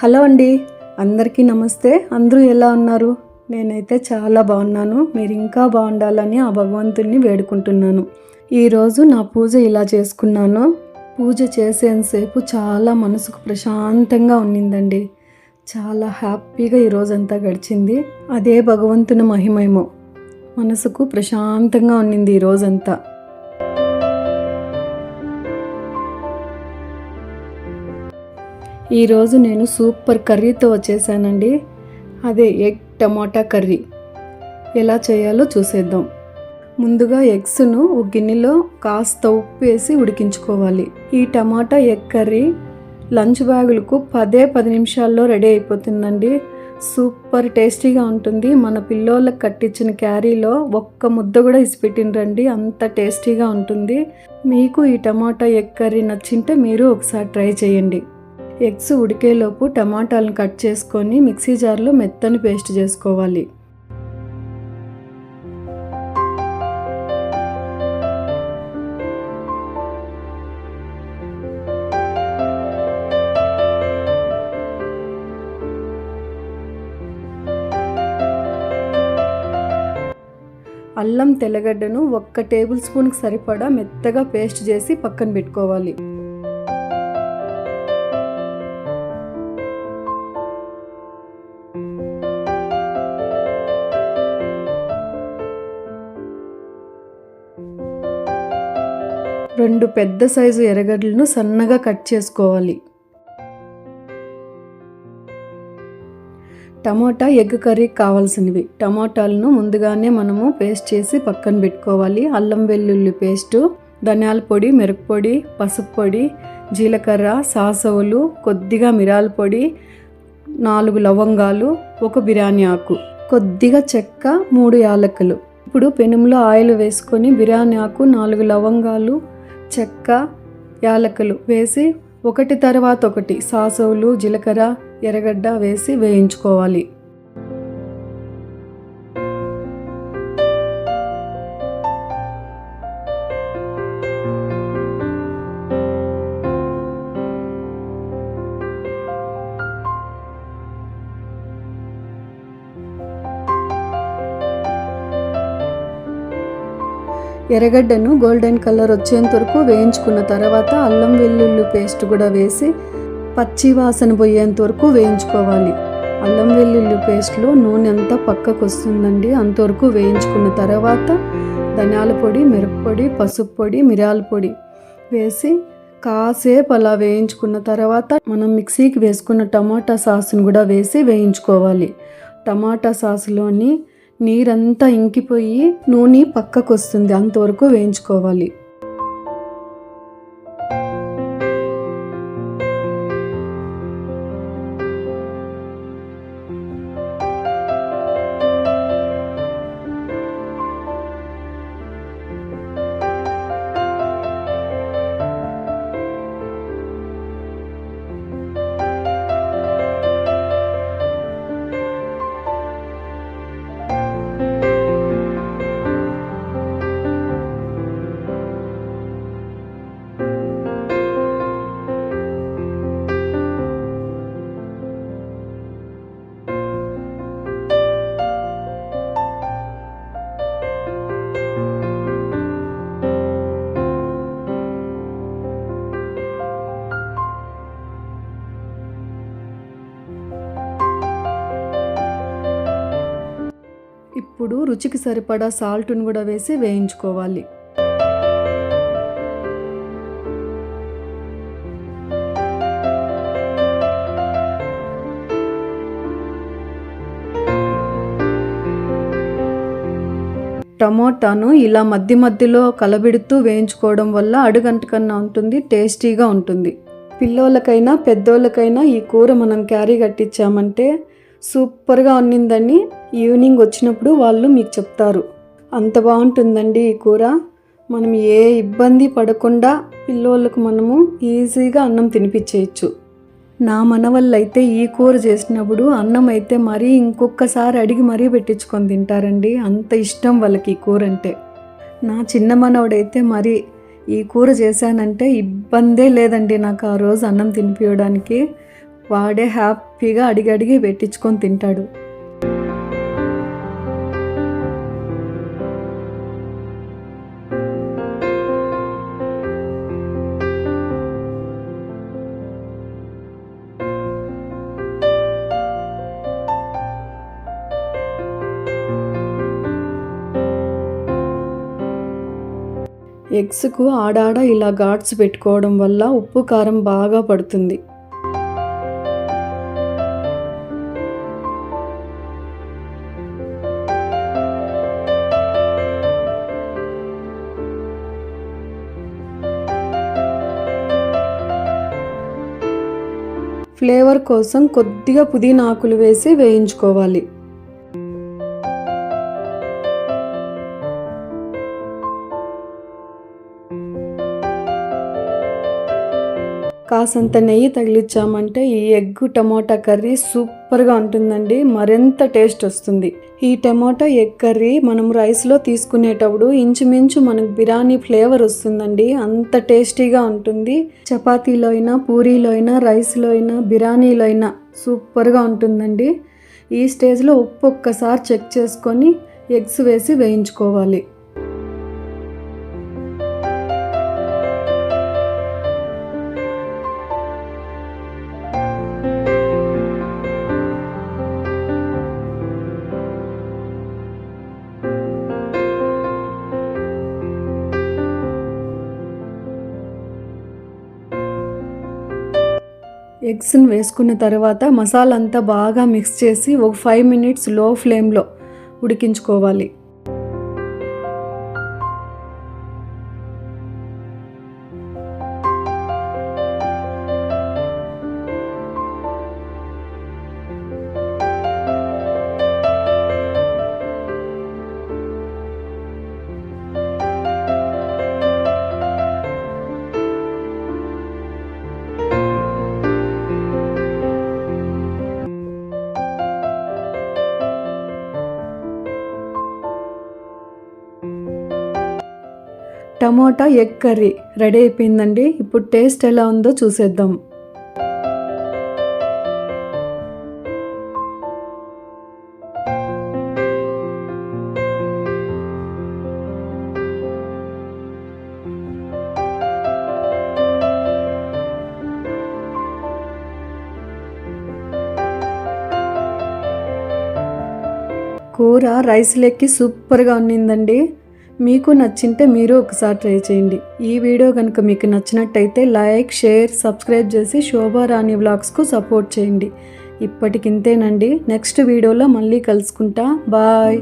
Hello అండి, అందరికీ నమస్తే. అందరూ ఎలా ఉన్నారు? నేనైతే చాలా బాగున్నాను. మీరు ఇంకా బాగుండాలని ఆ భగవంతుడిని వేడుకుంటున్నాను. ఈరోజు నా పూజ ఇలా చేసుకున్నాను. పూజ చేసేంతసేపు చాలా మనసుకు ప్రశాంతంగా ఉన్నిందండి. చాలా హ్యాపీగా ఈరోజంతా గడిచింది. అదే భగవంతుని మహిమేమో. మనసుకు ప్రశాంతంగా ఉన్నింది ఈరోజంతా. ఈరోజు నేను సూపర్ కర్రీతో వచ్చేసానండి. అదే ఎగ్ టమాటా కర్రీ. ఎలా చేయాలో చూసేద్దాం. ముందుగా ఎగ్స్ను ఒక గిన్నెలో కాస్త ఉప్పు వేసి ఉడికించుకోవాలి. ఈ టమాటా ఎగ్ కర్రీ లంచ్ బ్యాగులకు 10 నిమిషాల్లో రెడీ అయిపోతుందండి. సూపర్ టేస్టీగా ఉంటుంది. మన పిల్లోళ్ళకి కట్టించిన క్యారీలో ఒక్క ముద్ద కూడా ఇసిపెట్టినరండి, అంత టేస్టీగా ఉంటుంది. మీకు ఈ టమాటా ఎగ్ కర్రీ నచ్చింటే మీరు ఒకసారి ట్రై చేయండి. ఎగ్స్ ఉడికేలోపు టమాటాలను కట్ చేసుకొని మిక్సీ జార్లో మెత్తని పేస్ట్ చేసుకోవాలి. అల్లం తెల్లగడ్డను 1 టేబుల్ స్పూన్కి సరిపడా మెత్తగా పేస్ట్ చేసి పక్కన పెట్టుకోవాలి. రెండు పెద్ద సైజు ఎర్రగడ్డలను సన్నగా కట్ చేసుకోవాలి. టమాటా ఎగ్ కర్రీకి కావాల్సినవి: టమాటాలను ముందుగానే మనము పేస్ట్ చేసి పక్కన పెట్టుకోవాలి. అల్లం వెల్లుల్లి పేస్టు, ధనియాల పొడి, మిరప్పొడి, పసుపు పొడి, జీలకర్ర, సాసవులు, కొద్దిగా మిరాల పొడి, 4 లవంగాలు, 1 బిర్యానీ ఆకు, కొద్దిగా చెక్క, 3 యాలకులు. ఇప్పుడు పెనంలో ఆయిల్ వేసుకొని బిర్యానీ ఆకు, 4 లవంగాలు, చెక్క, యాలకులు వేసి ఒకటి తర్వాత ఒకటి సాసవులు, జీలకర్ర, ఎర్రగడ్డ వేసి వేయించుకోవాలి. ఎర్రగడ్డను గోల్డెన్ కలర్ వచ్చేంత వరకు వేయించుకున్న తర్వాత అల్లం వెల్లుల్లి పేస్ట్ కూడా వేసి పచ్చి వాసన పోయేంత వరకు వేయించుకోవాలి. అల్లం వెల్లుల్లి పేస్ట్లో నూనె అంతా పక్కకు వస్తుందండి. అంతవరకు వేయించుకున్న తర్వాత ధనియాల పొడి, మిరప్పొడి, పసుపు పొడి, మిరియాల పొడి వేసి కాసేపు అలా వేయించుకున్న తర్వాత మనం మిక్సీకి వేసుకున్న టమాటా సాసును కూడా వేసి వేయించుకోవాలి. టమాటా సాసులోని నీరంతా ఇంకిపోయి నూనె పక్కకు వస్తుంది, అంతవరకు వేయించుకోవాలి. ఇప్పుడు రుచికి సరిపడా సాల్ట్ను కూడా వేసి వేయించుకోవాలి. టమోటాను ఇలా మధ్యలో కలబెడుతూ వేయించుకోవడం వల్ల అడుగంటకన్నా ఉంటుంది, టేస్టీగా ఉంటుంది. పిల్లోళ్ళకైనా పెద్దోళ్ళకైనా ఈ కూర మనం క్యారీ కట్టించామంటే సూపర్గా ఉన్నిందని ఈవినింగ్ వచ్చినప్పుడు వాళ్ళు మీకు చెప్తారు. అంత బాగుంటుందండి ఈ కూర. మనం ఏ ఇబ్బంది పడకుండా పిల్లోళ్ళకు మనము ఈజీగా అన్నం తినిపించేయచ్చు. నా మనవళ్ళైతే ఈ కూర చేసినప్పుడు అన్నం అయితే మరీ ఇంకొకసారి అడిగి మరీ పెట్టించుకొని తింటారండి. అంత ఇష్టం వాళ్ళకి ఈ కూర అంటే. నా చిన్న మనవడైతే మరి ఈ కూర చేశానంటే ఇబ్బందే లేదండి నాకు ఆ రోజు అన్నం తినిపించడానికి. వాడే హ్యాపీగా అడిగి పెట్టించుకొని తింటాడు. ఎగ్స్కు ఆడాడ ఇలా ఘాట్స్ పెట్టుకోవడం వల్ల ఉప్పు కారం బాగా పడుతుంది. ఫ్లేవర్ కోసం కొద్దిగా పుదీనా ఆకులు వేసి వేయించుకోవాలి. కాసంత నెయ్యి తగిలించామంటే ఈ ఎగ్ టమోటా కర్రీ సూపర్గా ఉంటుందండి. మరింత టేస్ట్ వస్తుంది. ఈ టమోటా ఎగ్ కర్రీ మనం రైస్లో తీసుకునేటప్పుడు ఇంచుమించు మనకు బిర్యానీ ఫ్లేవర్ వస్తుందండి. అంత టేస్టీగా ఉంటుంది. చపాతీలో అయినా, పూరీలో అయినా, రైస్లో అయినా, బిర్యానీలో అయినా సూపర్గా ఉంటుందండి. ఈ స్టేజ్లో ఉప్పు ఒక్కసారి చెక్ చేసుకొని ఎగ్స్ వేసి వేయించుకోవాలి. ఎగ్స్ని వేసుకున్న తర్వాత మసాలా అంతా బాగా మిక్స్ చేసి ఒక 5 మినిట్స్ లో ఫ్లేమ్లో ఉడికించుకోవాలి. టమోటా ఎగ్ కర్రీ రెడీ అయిపోయిందండి. ఇప్పుడు టేస్ట్ ఎలా ఉందో చూసేద్దాం. కూర రైస్లోకి సూపర్గా ఉన్నిందండి. మీకు నచ్చింటే మీరు ఒకసారి ట్రై చేయండి. ఈ వీడియో కనుక మీకు నచ్చినట్టయితే లైక్, షేర్, సబ్స్క్రైబ్ చేసి శోభారాణి వ్లాగ్స్కు సపోర్ట్ చేయండి. ఇప్పటికింతేనండి. నెక్స్ట్ వీడియోలో మళ్ళీ కలుసుకుంటా. బాయ్.